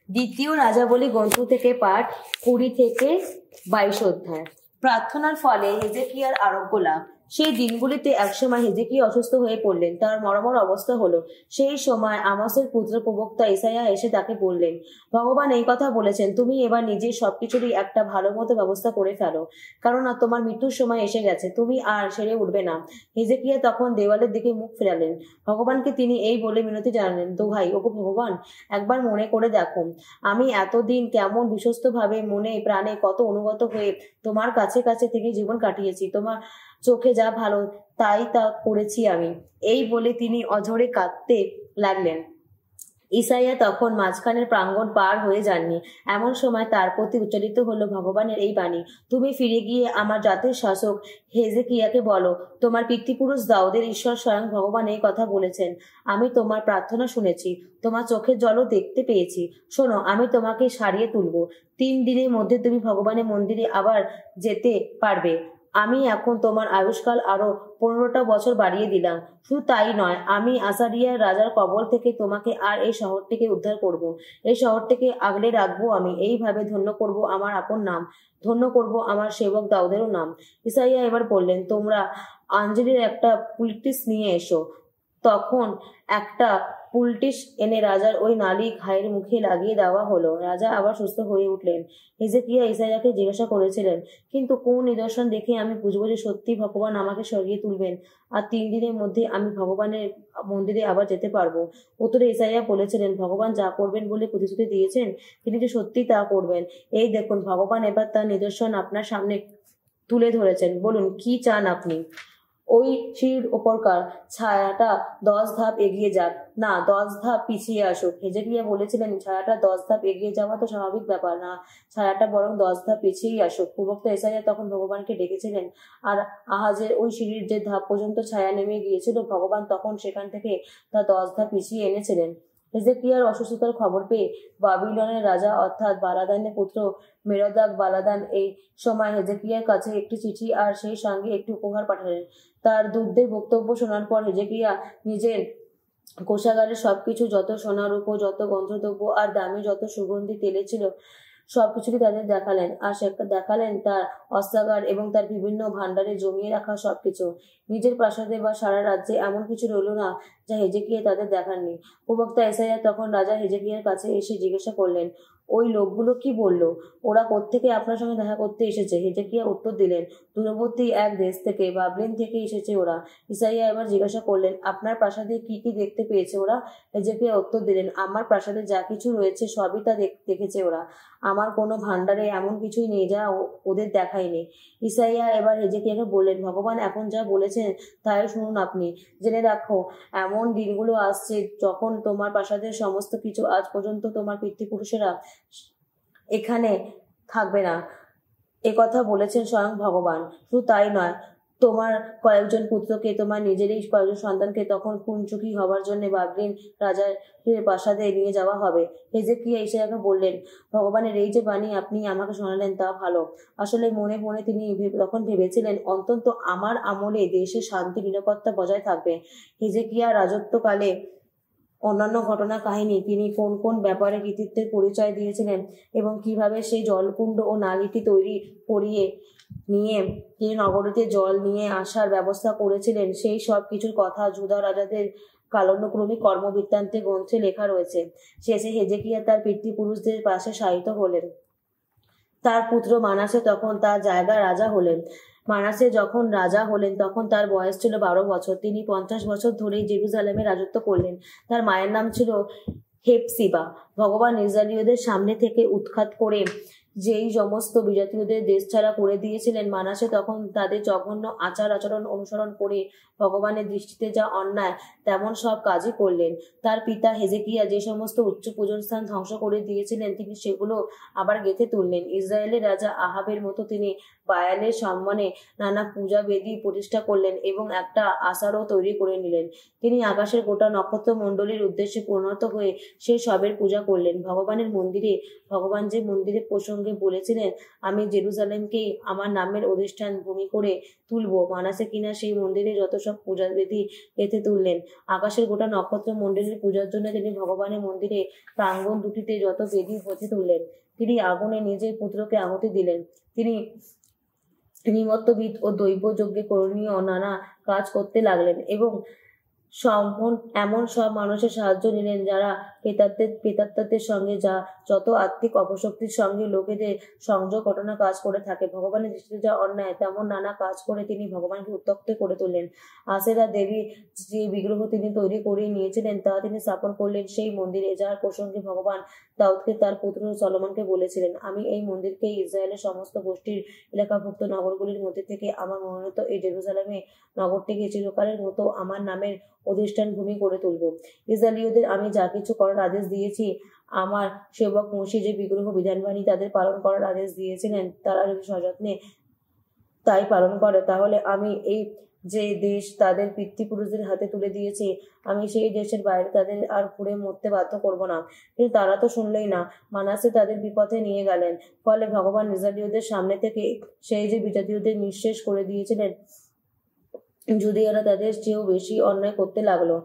দ্বিতীয় রাজাবলী গ্রন্থ থেকে পাঠ 20 থেকে 22 অধ্যায়। প্রার্থনার ফলে হেজেকিয়ার আরোগ্য লাভ। সেই দিনগুলিতে একসময় হেজেকিয়া অসুস্থ হয়ে পড়লেন। তার মরমর অবস্থা হলো। সেই সময় আমোসের পুত্র প্রবক্তা ইসাইয়া এসে তাকে বললেন, ভগবান এই কথা বলেছেন, তুমি এবার নিজের সবকিছুরই একটা ভালো মতো ব্যবস্থা করে ফেলো, কারণ তোমার মৃত্যুর সময় এসে গেছে, তুমি আর সেরে উঠবে না। হেজেকিয়া তখন দেওয়ালের দিকে মুখ ফেরালেন। ভগবানকে তিনি এই বলে মিনতি জানালেন, দোহাই ওগো ভগবান, একবার মনে করে দেখো, আমি এতদিন কেমন বিশ্বস্ত ভাবে মনে প্রাণে কত অনুগত হয়ে তোমার কাছে কাছে থেকে জীবন কাটিয়েছি। তোমার চোখে যা ভালো তাই তা করেছি আমি। এই বলে তিনি অঝরে কাঁদতে লাগলেন। ইসাইয়া তখন মাঝখানের প্রাঙ্গণ পার হয়ে যাননি। এমন সময় তার প্রতি উচ্চারিত হলো ভগবানের এই বাণী, তুমি ফিরে গিয়ে আমার জাতির শাসক হেজেকিয়াকে বলো, তোমার পিতৃপুরুষ দাউদের ঈশ্বর স্বয়ং ভগবান এই কথা বলেছেন, আমি তোমার প্রার্থনা শুনেছি, তোমার চোখের জলও দেখতে পেয়েছি। শোনো, আমি তোমাকে সারিয়ে তুলব। 3 দিনের মধ্যে তুমি ভগবানের মন্দিরে আবার যেতে পারবে। আমি এখন তোমার আয়ুষ্কাল আরো 15টা বছর বাড়িয়ে দিলাম। শুধু তাই নয়, আমি আসারিয়া রাজার কবল থেকে তোমাকে আর এই শহরটিকে উদ্ধার করব। এই শহরটিকে আগলে রাখবো আমি। এইভাবে ধন্য করব আমার আপন নাম, ধন্য করব আমার সেবক দাউদেরও নাম। ইসাইয়া এবার বললেন, তোমরা আঞ্জলির একটা পুলটিস নিয়ে এসো। তখন একটা পুলটিস এনে রাজার ওই নালি ঘায়ের মুখে লাগিয়ে দেওয়া হলো। রাজা আবার সুস্থ হয়ে উঠলেন। হেজেকিয়া ইসাইয়াকে জিজ্ঞাসা করেছিলেন, কিন্তু কোন নিদর্শন দেখে আমি বুঝবো যে সত্যি ভগবান আমাকে সরিয়ে তুলবেন আর 3 দিনের মধ্যে আমি ভগবানের মন্দিরে আবার যেতে পারবো? উত্তরে ইসাইয়া বলেছিলেন, ভগবান যা করবেন বলে প্রতিশ্রুতি দিয়েছেন তিনি যে সত্যি তা করবেন। এই দেখুন, ভগবান এবার তার নিদর্শন আপনার সামনে তুলে ধরেছেন। বলুন, কি চান আপনি? ওই সিঁড়ির ওপরকার ছায়াটা 10 ধাপ এগিয়ে যাক, না 10 ধাপ পিছিয়ে আসুক। হেজেকিয়া বলেছিলেন, ছায়াটা 10 ধাপ এগিয়ে যাওয়া তো স্বাভাবিক ব্যাপার না, ছায়াটা বরং 10 ধাপ পিছিয়েই আসুক। প্রবক্তা ইসাইয়া তখন ভগবানকে ডেকেছিলেন, আর আহাজের ওই সিঁড়ির যে ধাপ পর্যন্ত ছায়া নেমে গিয়েছিল, ভগবান তখন সেখান থেকে তা 10 ধাপ পিছিয়ে এনেছিলেন। হেজেকিয়ার অসুস্থতার খবর পেয়ে বাবিলনের রাজা অর্থাৎ বালাদানের পুত্র মেরদাক বালাদান এই সময় হেজেকিয়ার কাছে একটি চিঠি আর সেই সঙ্গে একটি উপহার পাঠালেন। তার দূতদের বক্তব্য শোনার পর হেজেকিয়া নিজের কোষাগারের সবকিছু, যত সোনারূপ, যত গন্ধদ্রব্য আর দামি যত সুগন্ধি তেলে ছিল, সবকিছুই তাদের দেখালেন। আর দেখালেন তার অস্ত্রাগার এবং তার বিভিন্ন ভাণ্ডারে জমিয়ে রাখা সবকিছু। নিজের প্রাসাদে বা সারা রাজ্যে এমন কিছু রইল না যা হেজেকিয়া তাদের দেখাননি। প্রবক্তা ইসাইয়া তখন রাজা হেজেকিয়ার কাছে এসে জিজ্ঞাসা করলেন, ওই লোকগুলো কি বলল? ওরা কোত্থেকে আপনার সঙ্গে দেখা করতে এসেছে? হেজেকিয়া উত্তর দিলেন, দূরবর্তী এক দেশ থেকে, বাবলিন থেকে এসেছে ওরা। ইসাইয়া এবার জিজ্ঞাসা করলেন, আপনার প্রাসাদে কি কি দেখতে পেয়েছে ওরা? হেজেকিয়া উত্তর দিলেন, আমার প্রাসাদে যা কিছু রয়েছে সবই তা দেখেছে ওরা। আমার কোনো ভাণ্ডারে এমন কিছুই নেই যা ওদের দেখায়নি। ইসাইয়া এবার হেজেকিয়াকে বললেন, ভগবান এখন যা বলেছেন তাই শুনুন আপনি। জেনে রাখো, এমন দিনগুলো আসছে যখন তোমার প্রাসাদের সমস্ত কিছু আজ পর্যন্ত তোমার পিতৃপুরুষেরা এখানে থাকবে না। একথা বলেছেন স্বয়ং ভগবান। শুধু তাই নয়, তোমার কয়েকজন পুত্রকে, তোমার নিজেরই কয়েকজন সন্তানকে তখন খুনচুকি হবার জন্য বাবলিন রাজার প্রাসাদে নিয়ে যাওয়া হবে। হেজেকিয়া ইসাইয়াকে বললেন, ভগবানের এই যে বাণী আপনি আমাকে শোনালেন তা ভালো। আসলে মনে মনে তিনি তখন ভেবেছিলেন, অন্তত আমার আমলে দেশের শান্তি নিরাপত্তা বজায় থাকবে। হেজেকিয়া রাজত্বকালে অন্যান্য ঘটনা কাহিনী, তিনি কোন কোন ব্যাপারে কৃতিত্বের পরিচয় দিয়েছিলেন এবং কিভাবে সেই জলকুণ্ড ও নালীটি তৈরি করিয়ে নিয়ে তিনি নগরীতে জল নিয়ে আসার ব্যবস্থা করেছিলেন, সেই সব কিছুর কথা যুদা রাজাদের কালানুক্রমিক কর্মবৃত্তান্তে গ্রন্থে লেখা রয়েছে। শেষে হেজেকিয়া তার পিতৃপুরুষদের পাশে শায়িত হলেন। তার পুত্র মানাসে তখন তার জায়গায় রাজা হলেন। মানাসে যখন রাজা হলেন তখন তার বয়স ছিল 12 বছর। তিনি 50 বছর ধরেই জেরুজালেমে রাজত্ব করলেন। তার মায়ের নাম ছিল হেপসিবা। ভগবান ইসরায়েলীয়দের সামনে থেকে উৎখাত করে যেই সমস্ত বিজাতীয়দের দেশছাড়া করে দিয়েছিলেন, মানাসে তখন তাদের জঘন্য আচার আচরণ অনুসরণ করে ভগবানের দৃষ্টিতে যা অন্যায় তেমন সব কাজই করলেন। তার পিতা হেজেকিয়া যে সমস্ত উচ্চ পূজন স্থান ধ্বংস করে দিয়েছিলেন, তিনি সেগুলো আবার গেঁথে তুললেন। ইসরায়েলের রাজা আহাবের মতো তিনি বায়ালের সম্মানে নানা পূজা বেদি প্রতিষ্ঠা করলেন এবং একটা আশারও তৈরি করে নিলেন। তিনি আকাশের গোটা নক্ষত্র মণ্ডলীর উদ্দেশ্যে পরিণত হয়ে সেই সবের পূজা করলেন। ভগবানের মন্দিরে, ভগবান যে মন্দিরের প্রসঙ্গে বলেছিলেন, আমি জেরুজালেমকেই আমার নামের অধিষ্ঠান ভূমি করে তুলব, মানাসে কিনা সেই মন্দিরে যত সব পূজা বেদি গেঁথে তুললেন। আকাশের গোটা নক্ষত্র মন্দিরের পূজার জন্য তিনি ভগবানের মন্দিরে প্রাঙ্গণ দুটিতে যত বেদি ভোজে তুললেন। তিনি আগুনে নিজের পুত্রকে আহুতি দিলেন। তিনি নিমত্তবিদ ও দৈব যজ্ঞে করণীয় নানা কাজ করতে লাগলেন এবং এমন সব মানুষের সাহায্য নিলেন যারা প্রেতাত্মাদের সঙ্গে যত আত্মিক অপশক্তির সঙ্গে লোকেদের সংযোগ ঘটনা কাজ করে থাকে। ভগবানের দৃষ্টিতে যা অন্যায় তেমন নানা কাজ করে তিনি ভগবানকে উত্ত্যক্ত করে তুললেন। আশেরা দেবী যে বিগ্রহ তিনি তৈরি করে নিয়েছিলেন তা তিনি স্থাপন করলেন সেই মন্দিরে, যার প্রসঙ্গে ভগবান দাউদকে তার পুত্র সলোমনকে বলেছিলেন, আমি এই মন্দিরকে ইসরায়েলের সমস্ত গোষ্ঠীর এলাকাভুক্ত নগরগুলির মধ্যে থেকে আমার মনোনীত এই জেরুজালেমে নগরটিকে চিরকালের মতো আমার নামের অধিষ্ঠান ভূমি করে তুলব। ইসরায়েলীয়দের আমি যা কিছু করার আদেশ দিয়েছি, আমার সেবক মসি যে বিগ্রহ বিধানবাণী তাদের পালন করার আদেশ দিয়েছিলেন, তারা যদি সযত্নে তাই পালন করে, তাহলে আমি এই যে দেশ তাদের পিতৃপুরুষদের হাতে তুলে দিয়েছি, আমি সেই দেশের বাইরে তাদের আর ঘুরে মরতে বাধ্য করব না। কিন্তু তারা তো শুনলেই না। মানাসে তাদের বিপথে নিয়ে গেলেন। ফলে ভগবান ইসরায়েলীয়দের সামনে থেকে সেই যে বিজাতীয়দের নিঃশেষ করে দিয়েছিলেন, যুদিয়ারা তাদের চেয়েও বেশি অন্যায় করতে লাগলো।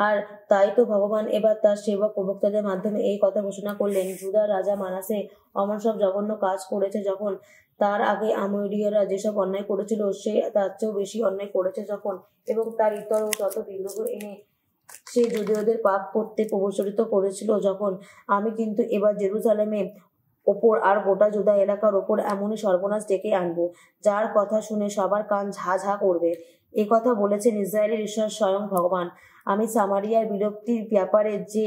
আর তাই তো ভগবান এবার তার সেবক প্রবক্তাদের মাধ্যমে এই কথা ঘোষণা করলেন, জুদার রাজা মানাসে অমন সব জঘন্য কাজ করেছে যখন, তার আগে আমোরীয়রা যেসব অন্যায় করেছিল সে তার চেয়েও বেশি অন্যায় করেছে যখন, এবং তার ইতর ও তত বিগ্রহ এনে সে যুদীয়দের পাপ করতে প্রবর্তিত করেছিল যখন, আমি কিন্তু এবার জেরুজালেমে ওপর আর গোটা জুদা এলাকার ওপর এমনই সর্বনাশ ডেকে আনবো, যার কথা শুনে সবার কান ঝা ঝা করবে। এ কথা বলেছেন ইসরায়েলের ঈশ্বর স্বয়ং ভগবান। আমি সামারিয়ার বিলুপ্তির ব্যাপারে যে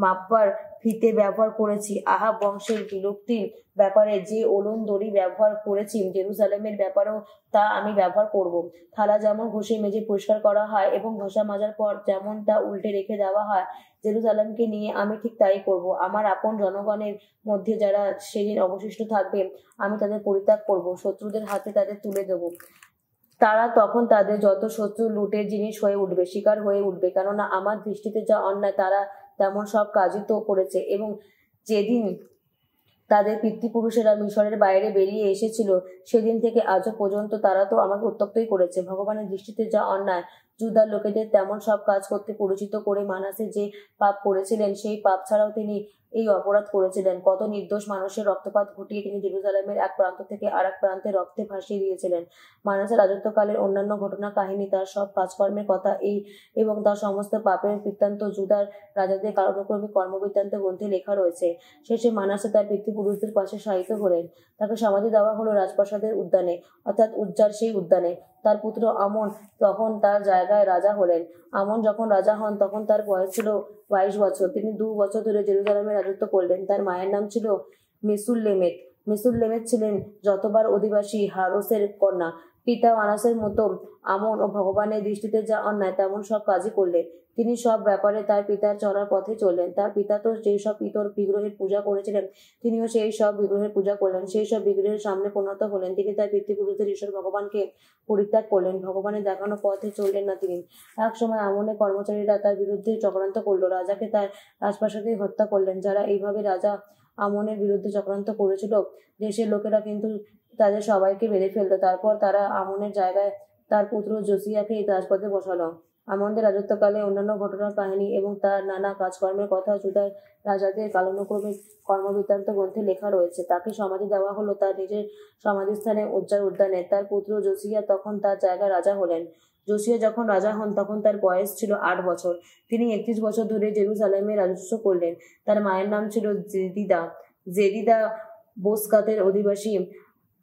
মাপ্পার ফিতে ব্যবহার করেছি, আহাব বংশের বিলুপ্তির ব্যাপারে যে ওলন দড়ি ব্যবহার করেছি, জেরুজালেমের ব্যাপারেও তা আমি ব্যবহার করব। থালা যেমন ঘষে মেজে পরিষ্কার করা হয় এবং ঘষা মাজার পর যেমন তা উল্টে রেখে দেওয়া হয়, জেরুজালেমকে নিয়ে আমি ঠিক তাই করব। আমার আপন জনগণের মধ্যে যারা সেদিন অবশিষ্ট থাকবে, আমি তাদের পরিত্যাগ করব, শত্রুদের হাতে তাদের তুলে দেব। তারা তখন তাদের যত শত্রু লুটের জিনিস হয়ে উঠবে, শিকার হয়ে উঠবে, কেননা আমার দৃষ্টিতে যা অন্যায় তারা তেমন সব কাজই তো করেছে। এবং যেদিন তাদের পিতৃপুরুষেরা মিশরের বাইরে বেরিয়ে এসেছিল, সেদিন থেকে আজও পর্যন্ত তারা তো আমাকে উত্ত্যক্তই করেছে। ভগবানের দৃষ্টিতে যা অন্যায়, জুদার লোকেদের তেমন সব কাজ করতে পরিচিত করে মানাসে যে পাপ করেছিলেন, সেই পাপ ছাড়াও তিনি এই অপরাধ করেছিলেন। কত নির্দোষ মানুষের রক্তপাত ঘটিয়ে তিনি জেরুজালেমের এক প্রান্ত থেকে আর এক প্রান্তে রক্তে ভাসিয়ে দিয়েছিলেন। মানাসের রাজত্বকালের অন্যান্য ঘটনা কাহিনী, তার সব কাজকর্মের কথা এবং তার সমস্ত পাপের বৃত্তান্ত জুদার রাজাদের কালানুক্রমিক কর্মবৃত্তান্ত গ্রন্থে লেখা রয়েছে। শেষে মানাসে তার পিতৃপুরুষদের পাশে শায়িত হলেন। তাকে সমাধি দেওয়া হলো রাজপ্রাসাদের উদ্যানে, অর্থাৎ উজ্জার সেই উদ্যানে। তার পুত্র আমন তখন তার জায়গায় রাজা হলেন। আমন যখন রাজা হন তখন তার বয়স ছিল 22 বছর। তিনি 2 বছর ধরে জেরুজালেমে রাজত্ব করলেন। তার মায়ের নাম ছিল মেসুল্লেমেত। মেসুল্লেমেত ছিলেন যতবার অধিবাসী হারসের কন্যা। পিতা মানাসের মতো আমন ও ভগবানের দৃষ্টিতে যা অন্যায় তেমন সব কাজই করলেন। তিনি সব ব্যাপারে তার পিতার চলার পথে চললেন। তার পিতা তো যেই সব পিতর বিগ্রহের পূজা করেছিলেন, তিনিও সেই সব বিগ্রহের পূজা করলেন, সেই সব বিগ্রহের সামনে পরিণত হলেন। তিনি তার পিতৃপুরুষদের ঈশ্বর ভগবানকে পরিত্যাগ করলেন, ভগবানের দেখানো পথে চললেন না তিনি। এক সময় আমনের কর্মচারীরা তার বিরুদ্ধে চক্রান্ত করলো, রাজাকে তার রাজপ্রাসাদে হত্যা করলেন। যারা এইভাবে রাজা আমনের বিরুদ্ধে চক্রান্ত করেছিল, দেশের লোকেরা কিন্তু তাদের সবাইকে মেরে ফেললো। তারপর তারা আমনের জায়গায় তার পুত্র জোসিয়াকে এই রাজপথে বসালো। আমনদের রাজত্বকালে অন্যান্য ঘটনার কাহিনী এবং তার নানা কাজকর্মের কথা জুদার রাজাদের কালানুক্রমিক কর্মবৃত্তান্ত গ্রন্থে লেখা রয়েছে। তাকে সমাধি দেওয়া হলো তার নিজের সমাধিস্থানে উজ্জার উদ্যানে। তার পুত্র জোসিয়া তখন তার জায়গায় রাজা হলেন। জোসিয়া যখন রাজা হন তখন তার বয়স ছিল 8 বছর। তিনি 31 বছর ধরে জেরুজালেমে রাজত্ব করলেন। তার মায়ের নাম ছিল জেদিদা। জেদিদা বোসকাতের অধিবাসী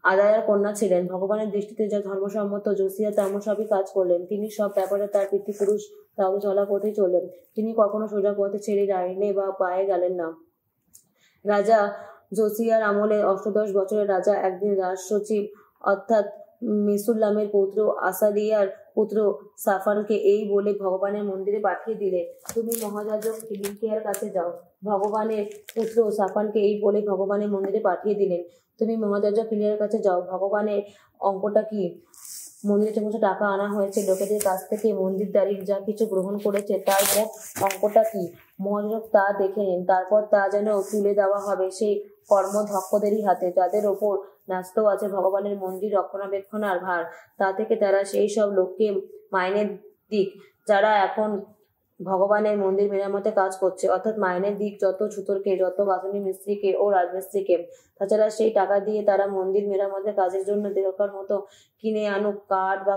আদায়ার কন্যা ছিলেন। ভগবানের দৃষ্টিতে যা ধর্মসম্মত, জোসিয়া তেমন সবই কাজ করলেন। তিনি সব ব্যাপারে তার পিতৃপুরুষ তাও চলা পথে চললেন। তিনি কখনো সোজা পথে ছেড়ে ডাইনে বা পায়ে গেলেন না। রাজা জোসিয়ার আমলে 18 বছরের রাজা একদিন রাজসচিব অর্থাৎ মেসুল্লামের পুত্র আসালিয়ার পুত্র সাফানকে এই বলে ভগবানের মন্দিরে পাঠিয়ে দিলে, তুমি মহাযাজক হিলিকিয়ার কাছে যাও। ভগবানের পুত্র সাফানকে এই বলে ভগবানের মন্দিরে পাঠিয়ে দিলেন, তুমি মহাযাজক হিলিয়ার কাছে যাও। ভগবানের অঙ্কটা কি? মন্দিরে সমস্ত টাকা আনা হয়েছে, লোকেদের কাছ থেকে মন্দিরদারি যা কিছু গ্রহণ করেছে তার মোট অঙ্কটা কি? মহাযাজক তা দেখে নিন। তারপর তা যেন তুলে দেওয়া হবে সেই কর্মধক্ষদেরই হাতে, যাদের ওপর ন্যস্ত আছে ভগবানের মন্দির রক্ষণাবেক্ষণার ভার। তা থেকে তারা সেই সব লোককে মাইনে দিক, যারা এখন ভগবানের মন্দির মেরামতে কাজ করছে, অর্থাৎ মাইনের দিক যত ছুতরকে, যত গাঁথনি মিস্ত্রিকে ও রাজমিস্ত্রিকে। তাছাড়া সেই টাকা দিয়ে তারা মন্দির মেরামতের কাজের জন্য দরকার মতো কিনে আনুক কাঠ বা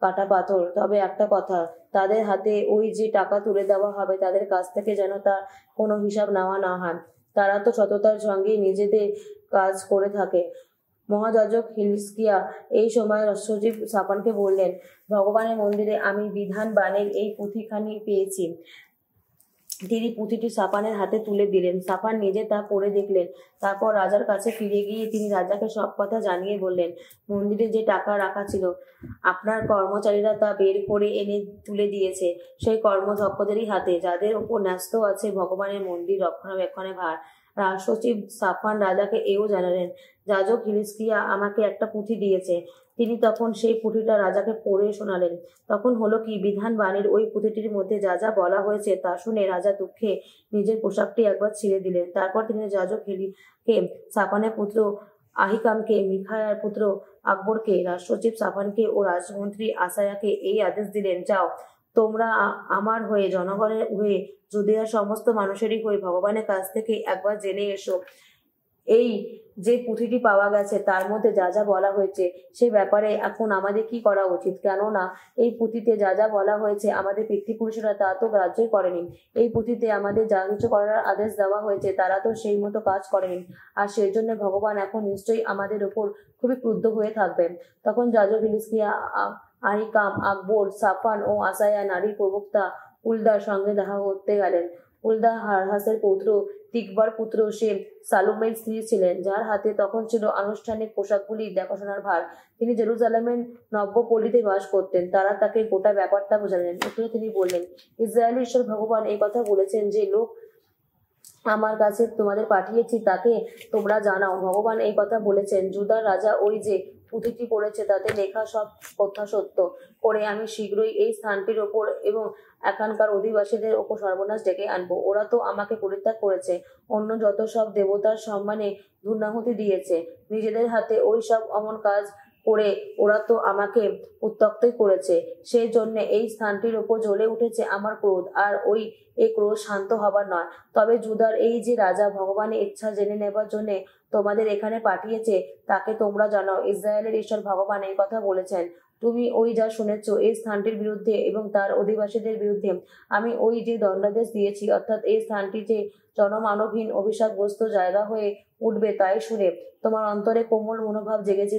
কাটা পাথর। তবে একটা কথা, তাদের হাতে ওই যে টাকা তুলে দেওয়া হবে তাদের কাছ থেকে যেন তার কোনো হিসাব নেওয়া না হয়। তারা তো সততার সঙ্গে নিজেদের কাজ করে থাকে। মহাযাজক হিলস্কিয়া এই সময় সচিব সাপানকে বললেন, ভগবানের মন্দিরে আমি বিধান বাণীর এই পুঁথিখানি পেয়েছি। তিনি পুঁথিটি সাপানের হাতে তুলে দিলেন। সাপান নিজে তা পড়ে দেখলেন। তারপর রাজার কাছে ফিরে গিয়ে তিনি রাজাকে সব কথা জানিয়ে বললেন, মন্দিরে যে টাকা রাখা ছিল আপনার কর্মচারীরা তা বের করে এনে তুলে দিয়েছে সেই কর্মদক্ষদেরই হাতে, যাদের ওপর ন্যস্ত আছে ভগবানের মন্দির রক্ষণাবেক্ষণের ভার। রাজসচিব সাফান রাজাকে এও জানালেন, যাজক হিলিস্কিয়া আমাকে একটা পুঁথি দিয়েছে। তিনি তখন সেই পুঁথিটা রাজাকে পড়ে শোনালেন। তখন হলো কি, বিধান বাণীর ওই পুঁথিটির মধ্যে যা যা বলা হয়েছে তা শুনে রাজা দুঃখে নিজের পোশাকটি একবার ছিঁড়ে দিলেন। তারপর তিনি যাজক হিলিকে, সাফানের পুত্র আহিকামকে, মিখায়ার পুত্র আকবরকে, রাজসচিব সাফানকে ও রাজমন্ত্রী আসায়াকে এই আদেশ দিলেন, যাও তোমরা আমার হয়ে, জনগণের হয়ে, যুদিয়ার সমস্ত মানুষেরই হয়ে ভগবানের কাছ থেকে একবার জেনে এসো এই যে পুঁথিটি পাওয়া গেছে তার মধ্যে যা যা বলা হয়েছে সে ব্যাপারে এখন আমাদের কি করা উচিত। কেননা এই পুঁথিতে যা যা বলা হয়েছে আমাদের পিতৃপুরুষরা তা তো গ্রাহ্যই করেনি। এই পুঁথিতে আমাদের যা কিছু করার আদেশ দেওয়া হয়েছে তারা তো সেই মতো কাজ করেনি, আর সেই জন্য ভগবান এখন নিশ্চয়ই আমাদের ওপর খুবই ক্রুদ্ধ হয়ে থাকবেন। তখন যাজক হিলিস্কিয়া, আহিকাম, আকবর, সাফান ও আসায়া নারী প্রবক্তা উলদার সঙ্গে দেখা করতে গেলেন। উলদা হারহাসের পৌত্র, তিকবার পুত্র, সে সালুমের স্ত্রী ছিলেন, যার হাতে তখন ছিল আনুষ্ঠানিক পোশাকগুলি দেখাশোনার ভার। তিনি জেরুজালেমের নব্যপল্লীতে বাস করতেন। তারা তাকে গোটা ব্যাপারটা বোঝালেন। উত্তরে তিনি বললেন, ইসরায়েলি ঈশ্বর ভগবান এই কথা বলেছেন যে লোক আমার কাছে তোমাদের পাঠিয়েছি তাকে তোমরা জানাও। ভগবান এই কথা বলেছেন, জুদার রাজা ওই যে পুঁথিটি পড়েছে তাতে লেখা সব কথা সত্য করে আমি শীঘ্রই এই স্থানটির ওপর এবং এখানকার অধিবাসীদের ওপর সর্বনাশ ডেকে আনবো। ওরা তো আমাকে পরিত্যাগ করেছে, অন্য যত সব দেবতার সম্মানে ধূর্ণাহুতি দিয়েছে, নিজেদের হাতে ওই সব অমন কাজ করে ওরা তো আমাকে উত্ত্যক্তই করেছে। সেই জন্য এই স্থানটির ওপর জ্বলে উঠেছে আমার ক্রোধ, আর এই ক্রোধ শান্ত হবার নয়। তবে জুদার এই যে রাজা ভগবানের ইচ্ছা জেনে নেবার জন্য তোমাদের এখানে পাঠিয়েছে তাকে তোমরা জানাও, ইসরায়েলের ঈশ্বর ভগবান এই কথা বলেছেন, তুমি ওই যা শুনেছ এই স্থানটির বিরুদ্ধে এবং তার অধিবাসীদের বিরুদ্ধে আমি ওই যে দণ্ডাদেশ দিয়েছি, অর্থাৎ এই স্থানটি যে জনমানবহীন অভিশাপগ্রস্ত জায়গা হয়ে উঠবে তাই শুনে তোমার অন্তরে কোমল মনোভাব জেগেছে।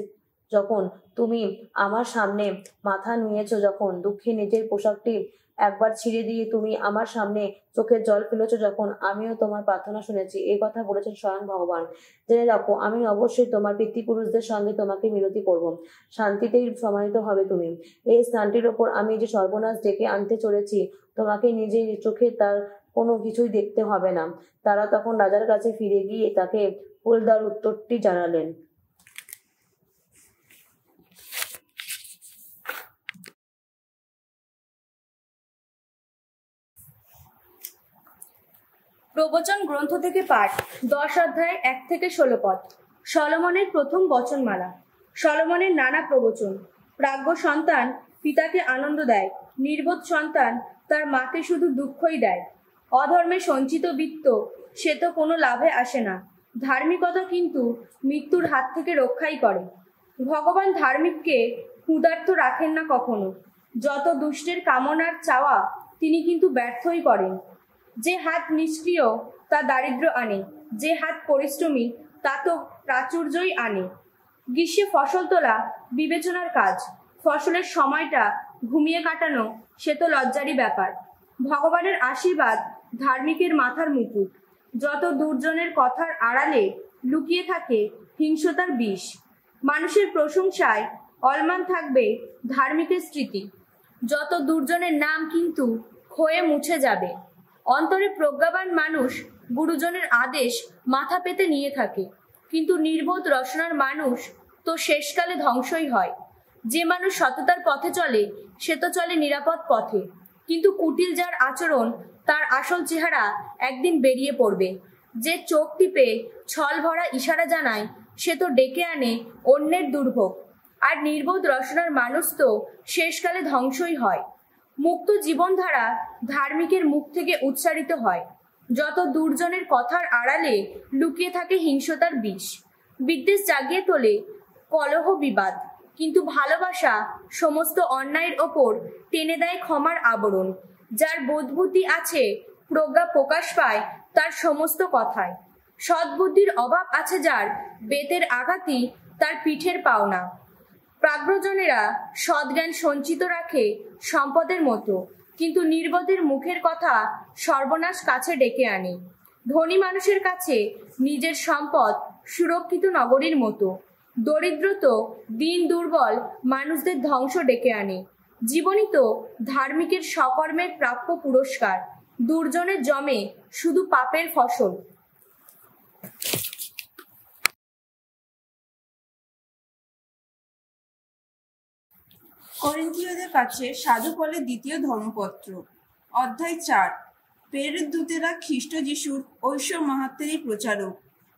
যখন তুমি আমার সামনে মাথা নুয়েছ, যখন দুঃখে নিজের পোশাকটি একবার ছিঁড়ে দিয়ে তুমি আমার সামনে চোখের জল ফেলেছ, যখন আমিও তোমার প্রার্থনা শুনেছি, এই কথা বলেছেন স্বয়ং ভগবান। জেনে রাখো, আমি অবশ্যই তোমার পিতৃপুরুষদের সঙ্গে তোমাকে মিনতি করব। শান্তিতেই সমাহিত হবে তুমি। এই স্থানটির ওপর আমি যে সর্বনাশ ডেকে আনতে চলেছি তোমাকে নিজের চোখে তার কোনো কিছুই দেখতে হবে না। তারা তখন রাজার কাছে ফিরে গিয়ে তাকে ফুলদার উত্তরটি জানালেন। প্রবচন গ্রন্থ থেকে পাঠ, 10 অধ্যায় 1 থেকে 16 পদ। সলোমনের প্রথম বচনমালা। সলোমনের নানা প্রবচন। প্রাজ্ঞ সন্তান পিতাকে আনন্দ দেয়, নির্বোধ সন্তান তার মাকে শুধু দুঃখই দেয়। অধর্মে সঞ্চিত বিত্ত সে তো কোনো লাভে আসে না, ধার্মিকতা কিন্তু মৃত্যুর হাত থেকে রক্ষাই করে। ভগবান ধার্মিককে ক্ষুধার্ত রাখেন না কখনো, যত দুষ্টের কামনার চাওয়া তিনি কিন্তু ব্যর্থই করেন। যে হাত নিষ্ক্রিয় তা দারিদ্র্য আনে, যে হাত পরিশ্রমী তা তো প্রাচুর্যই আনে। গ্রীষ্মে ফসল তোলা বিবেচনার কাজ, ফসলের সময়টা ঘুমিয়ে কাটানো সে তো লজ্জারই ব্যাপার। ভগবানের আশীর্বাদ ধার্মিকের মাথার মুকুট, যত দুর্জনের কথার আড়ালে লুকিয়ে থাকে হিংসতার বিষ। মানুষের প্রশংসায় অলমান থাকবে ধার্মিকের স্মৃতি, যত দুর্জনের নাম কিন্তু ক্ষয়ে মুছে যাবে। অন্তরে প্রজ্ঞাবান মানুষ গুরুজনের আদেশ মাথা পেতে নিয়ে থাকে, কিন্তু নির্বোধ রসনার মানুষ তো শেষকালে ধ্বংসই হয়। যে মানুষ সততার পথে চলে সে তো চলে নিরাপদ পথে, কিন্তু কুটিল যার আচরণ তার আসল চেহারা একদিন বেরিয়ে পড়বে। যে চোখ টিপে ছল ভরা ইশারা জানায় সে তো ডেকে আনে অন্যের দুর্ভোগ, আর নির্বোধ রসনার মানুষ তো শেষকালে ধ্বংসই হয়। মুক্ত জীবনধারা ধার্মিকের মুখ থেকে উচ্চারিত হয়। যত দুর্জনের কথার আড়ালে লুকিয়ে থাকে হিংসতার বিষ। বিদ্বেষ জাগিয়ে তোলে কলহ বিবাদ, কিন্তু ভালোবাসা সমস্ত অন্যায়ের ওপর টেনে দেয় ক্ষমার আবরণ। যার বোধবুদ্ধি আছে, প্রজ্ঞা প্রকাশ পায় তার সমস্ত কথায়। সদ্বুদ্ধির অভাব আছে যার, বেতের আঘাতই তার পিঠের পাওনা। প্রাজ্ঞজনেরা সদ্জ্ঞান সঞ্চিত রাখে সম্পদের মতো, কিন্তু নির্বোধের মুখের কথা সর্বনাশ কাছে ডেকে আনে। ধনী মানুষের কাছে নিজের সম্পদ সুরক্ষিত নগরীর মতো, দরিদ্র তো দিন দুর্বল মানুষদের ধ্বংস ডেকে আনে। জীবনই তো ধার্মিকের সকর্মের প্রাপ্য পুরস্কার, দুর্জনের জমে শুধু পাপের ফসল। করিন্থীয়দের কাছে সাধু পলের দ্বিতীয় ধর্মপত্র, অধ্যায় 4। প্রেরিত দূতেরা খ্রিস্ট যিশুর ঐশ্ব মাহাত্ম্যেরই প্রচারক।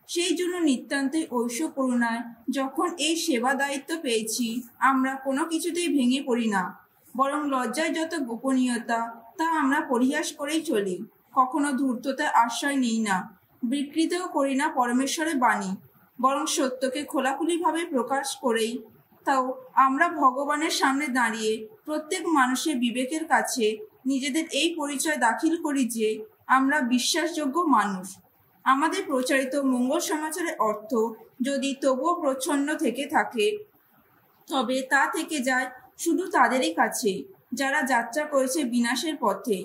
সেই জন্য নিতান্তই ঐশ্ব করুণায় যখন এই সেবা দায়িত্ব পেয়েছি, আমরা কোনো কিছুতেই ভেঙে পড়ি না, বরং লজ্জায় যত গোপনীয়তা তা আমরা পরিহাস করেই চলি। কখনো ধূর্ততার আশ্রয় নিই না, বিকৃতও করি না পরমেশ্বরের বাণী, বরং সত্যকে খোলাখুলিভাবে প্রকাশ করেই তাও আমরা ভগবানের সামনে দাঁড়িয়ে প্রত্যেক মানুষের বিবেকের কাছে নিজেদের এই পরিচয় দাখিল করি যে আমরা বিশ্বাসযোগ্য মানুষ। আমাদের প্রচারিত মঙ্গল সমাচারের অর্থ যদি তবুও প্রচ্ছন্ন থেকে থাকে, তবে তা থেকে যায় শুধু তাদেরই কাছে যারা যাত্রা করেছে বিনাশের পথে।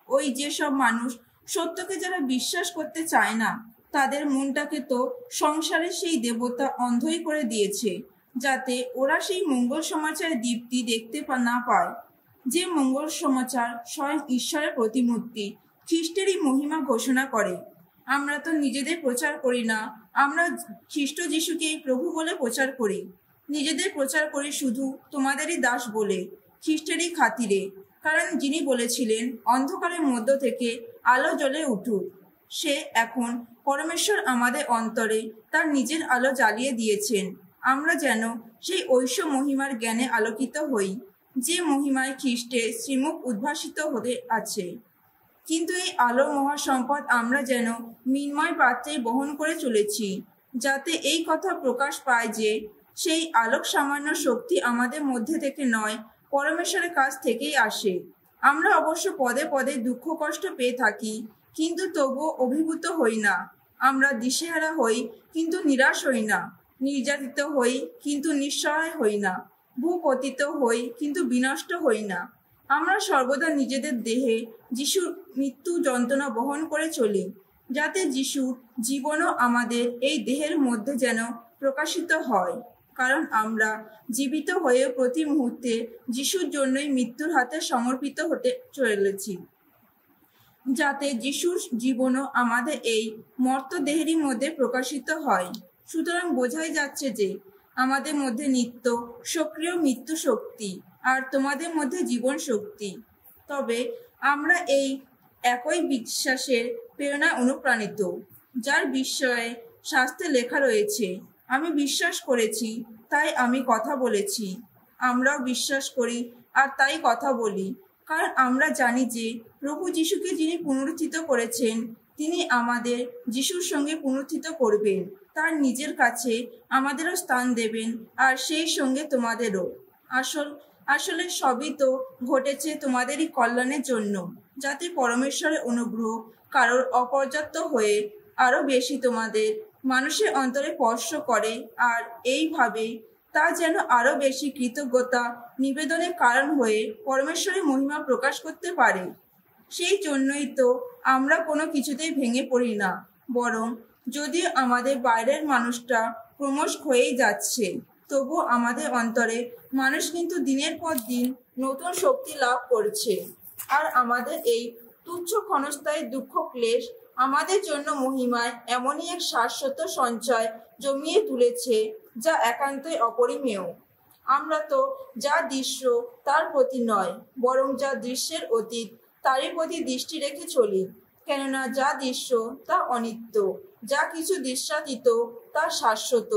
ওই যেসব মানুষ সত্যকে যারা বিশ্বাস করতে চায় না, তাদের মনটাকে তো সংসারের সেই দেবতা অন্ধই করে দিয়েছে, যাতে ওরা সেই মঙ্গল সমাচারের দীপ্তি দেখতে না পায়। যে মঙ্গল সমাচার স্বয়ং ঈশ্বরের প্রতিমূর্তি, খ্রিস্টেরই মহিমা ঘোষণা করে। আমরা তো নিজেদের প্রচার করি না, আমরা খ্রিস্ট যিশুকেই প্রভু বলে প্রচার করি। নিজেদের প্রচার করি শুধু তোমাদেরই দাস বলে, খ্রিস্টেরই খাতিরে। কারণ যিনি বলেছিলেন, অন্ধকারের মধ্য থেকে আলো জ্বলে উঠুক, সে এখন পরমেশ্বর আমাদের অন্তরে তার নিজের আলো জ্বালিয়ে দিয়েছেন। আমরা যেন সেই ঐশ্ব মহিমার জ্ঞানে আলোকিত হই, যে মহিমায় খ্রিস্টে শ্রীমুখ উদ্ভাসিত হতে আছে। কিন্তু এই আলোর মহাসম্পদ আমরা যেন মৃন্ময় পাত্রে বহন করে চলেছি, যাতে এই কথা প্রকাশ পায় যে সেই আলোক সামান্য শক্তি আমাদের মধ্যে থেকে নয়, পরমেশ্বরের কাছ থেকেই আসে। আমরা অবশ্য পদে পদে দুঃখ কষ্ট পেয়ে থাকি, কিন্তু তবুও অভিভূত হই না। আমরা দিশেহারা হই, কিন্তু নিরাশ হই না। নির্যাতিত হই, কিন্তু নিঃসহায় হই না। ভূপতিত হই, কিন্তু বিনষ্ট হই না। আমরা সর্বদা নিজেদের দেহে যিশুর মৃত্যু যন্ত্রণা বহন করে চলি, যাতে যিশুর জীবনও আমাদের এই দেহের মধ্যে যেন প্রকাশিত হয়। কারণ আমরা জীবিত হয়ে প্রতি মুহূর্তে যিশুর জন্যই মৃত্যুর হাতে সমর্পিত হতে চলেছি, যাতে যিশুর জীবনও আমাদের এই মর্ত দেহেরই মধ্যে প্রকাশিত হয়। সুতরাং বোঝাই যাচ্ছে যে আমাদের মধ্যে নিত্য সক্রিয় মৃত্যু শক্তি, আর তোমাদের মধ্যে জীবন শক্তি। তবে আমরা এই একই বিশ্বাসের প্রেরণায় অনুপ্রাণিত, যার বিষয়ে শাস্ত্রে লেখা রয়েছে, আমি বিশ্বাস করেছি তাই আমি কথা বলেছি। আমরাও বিশ্বাস করি আর তাই কথা বলি, কারণ আমরা জানি যে প্রভু যিশুকে যিনি পুনরুত্থিত করেছেন, তিনি আমাদের যিশুর সঙ্গে পুনরুত্থিত করবেন, তার নিজের কাছে আমাদেরও স্থান দেবেন, আর সেই সঙ্গে তোমাদেরও। আসলে সবই তো ঘটেছে তোমাদেরই কল্যাণের জন্য, যাতে পরমেশ্বরের অনুগ্রহ কারোর অপর্যাপ্ত হয়ে আরো বেশি তোমাদের মানুষের অন্তরে স্পর্শ করে, আর এইভাবে তা যেন আরো বেশি কৃতজ্ঞতা নিবেদনের কারণ হয়ে পরমেশ্বরের মহিমা প্রকাশ করতে পারে। সেই জন্যই তো আমরা কোনো কিছুতেই ভেঙে পড়ি না, বরং যদিও আমাদের বাইরের মানুষটা ক্রমশ হয়েই যাচ্ছে, তবু আমাদের অন্তরে মানুষ কিন্তু দিনের পর দিন নতুন শক্তি লাভ করছে। আর আমাদের এই তুচ্ছ ক্ষণস্থায়ী দুঃখ ক্লেশ আমাদের জন্য মহিমায় এমনই এক শাশ্বত সঞ্চয় জমিয়ে তুলেছে, যা একান্তই অপরিমেয়। আমরা তো যা দৃশ্য তার প্রতি নয়, বরং যা দৃশ্যের অতীত তারই প্রতি দৃষ্টি রেখে চলি। কেননা যা দৃশ্য তা অনিত্য, যা কিছু দৃশ্যাতীত তা শাশ্বত।